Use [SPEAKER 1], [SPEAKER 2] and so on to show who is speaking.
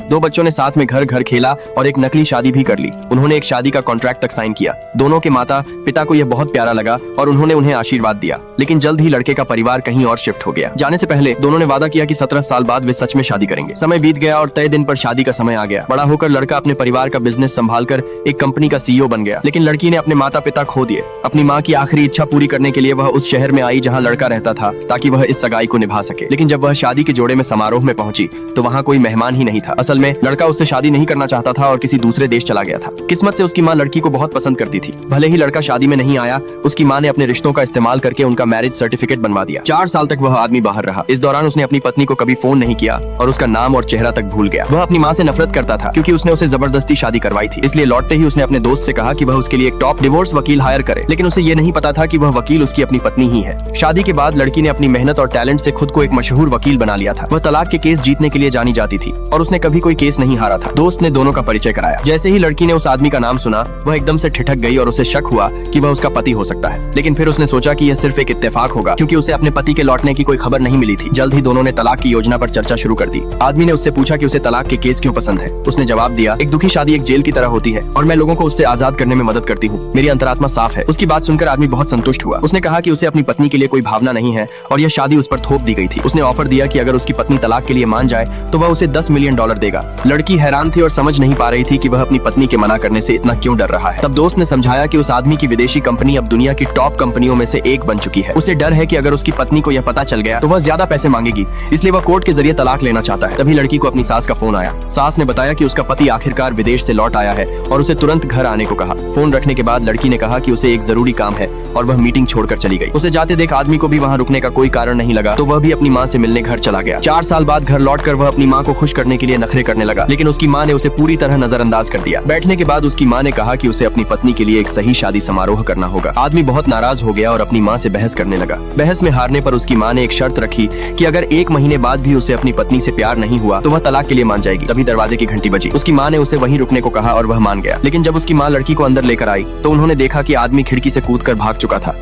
[SPEAKER 1] दो बच्चों ने साथ में घर घर खेला और एक नकली शादी भी कर ली। उन्होंने एक शादी का कॉन्ट्रैक्ट तक साइन किया। दोनों के माता पिता को यह बहुत प्यारा लगा और उन्होंने उन्हें आशीर्वाद दिया। लेकिन जल्द ही लड़के का परिवार कहीं और शिफ्ट हो गया। जाने से पहले दोनों ने वादा किया कि 17 साल बाद वे सच में शादी करेंगे। समय बीत गया और तय दिन पर शादी का समय आ गया। बड़ा होकर लड़का अपने परिवार का बिजनेस संभालकर एक कंपनी का सीईओ बन गया। लेकिन लड़की ने अपने माता पिता खो दिए। अपनी माँ की आखिरी इच्छा पूरी करने के लिए वह उस शहर में आई जहाँ लड़का रहता था, ताकि वह इस सगाई को निभा सके। लेकिन जब वह शादी के जोड़े में समारोह में पहुंची तो वहाँ कोई मेहमान ही नहीं था। असल में लड़का उससे शादी नहीं करना चाहता था और किसी दूसरे देश चला गया था। किस्मत से उसकी माँ लड़की को बहुत पसंद करती थी। भले ही लड़का शादी में नहीं आया, उसकी माँ ने अपने रिश्तों का इस्तेमाल करके उनका मैरिज सर्टिफिकेट बनवा दिया। 4 साल तक वह आदमी बाहर रहा। इस दौरान उसने अपनी पत्नी को कभी फोन नहीं किया और उसका नाम और चेहरा तक भूल गया। वह अपनी माँ से नफरत करता था क्योंकि उसने उसे जबरदस्ती शादी करवाई थी। इसलिए लौटते ही उसने अपने दोस्त से कहा कि वह उसके लिए एक टॉप डिवोर्स वकील हायर करे। लेकिन उसे ये नहीं पता था कि वह वकील उसकी अपनी पत्नी ही है। शादी के बाद लड़की ने अपनी मेहनत और टैलेंट से खुद को एक मशहूर वकील बना लिया था। वह तलाक के केस जीतने के लिए जानी जाती थी और उसने कभी कोई केस नहीं हारा था। दोस्त ने दोनों का परिचय कराया। जैसे ही लड़की ने उस आदमी का नाम सुना, वह एकदम से ठिठक गई और उसे शक हुआ कि वह उसका पति हो सकता है। लेकिन फिर उसने सोचा कि यह सिर्फ एक इत्तेफाक होगा, क्योंकि उसे अपने पति के लौटने की कोई खबर नहीं मिली थी। जल्द ही दोनों ने तलाक की योजना पर चर्चा शुरू कर दी। आदमी ने उससे पूछा कि उसे तलाक के केस क्यों पसंद है। उसने जवाब दिया, एक दुखी शादी एक जेल की तरह होती है और मैं लोगों को उससे आजाद करने में मदद करती हूँ। मेरी अंतरात्मा साफ है। उसकी बात सुनकर आदमी बहुत संतुष्ट हुआ। उसने कहा कि उसे अपनी पत्नी के लिए कोई भावना नहीं है और यह शादी उस पर थोप दी गई थी। उसने ऑफर दिया कि अगर उसकी पत्नी तलाक के लिए मान जाए तो वह उसे $10 मिलियन देगा। लड़की हैरान थी और समझ नहीं पा रही थी कि वह अपनी पत्नी के मना करने से इतना क्यों डर रहा है। तब दोस्त ने समझाया कि उस आदमी की विदेशी कंपनी अब दुनिया की टॉप कंपनियों में से एक बन चुकी है। उसे डर है कि अगर उसकी पत्नी को यह पता चल गया तो वह ज्यादा पैसे मांगेगी, इसलिए वह कोर्ट के जरिए तलाक लेना चाहता है। तभी लड़की को अपनी सास का फोन आया। सास ने बताया कि उसका पति आखिरकार विदेश से लौट आया है और उसे तुरंत घर आने को कहा। फोन रखने के बाद लड़की ने कहा कि उसे एक जरूरी काम है और वह मीटिंग छोड़कर चली गई। उसे जाते देख आदमी को भी वहाँ रुकने का कोई कारण नहीं लगा, तो वह भी अपनी माँ से मिलने घर चला गया। 4 साल बाद घर लौटकर वह अपनी माँ को खुश करने के लिए नखरे करने लगा, लेकिन उसकी माँ ने उसे पूरी तरह नजरअंदाज कर दिया। बैठने के बाद उसकी माँ ने कहा कि उसे अपनी पत्नी के लिए एक सही शादी समारोह करना होगा। आदमी बहुत नाराज हो गया और अपनी माँ से बहस करने लगा। बहस में हारने पर उसकी माँ ने एक शर्त रखी कि अगर 1 महीने बाद भी उसे अपनी पत्नी से प्यार नहीं हुआ तो वह तलाक के लिए मान जाएगी। तभी दरवाजे की घंटी बजी। उसकी माँ ने उसे वहीं रुकने को कहा और वह मान गया। लेकिन जब उसकी माँ लड़की को अंदर लेकर आई तो उन्होंने देखा कि आदमी खिड़की से कूदकर भाग चुका था।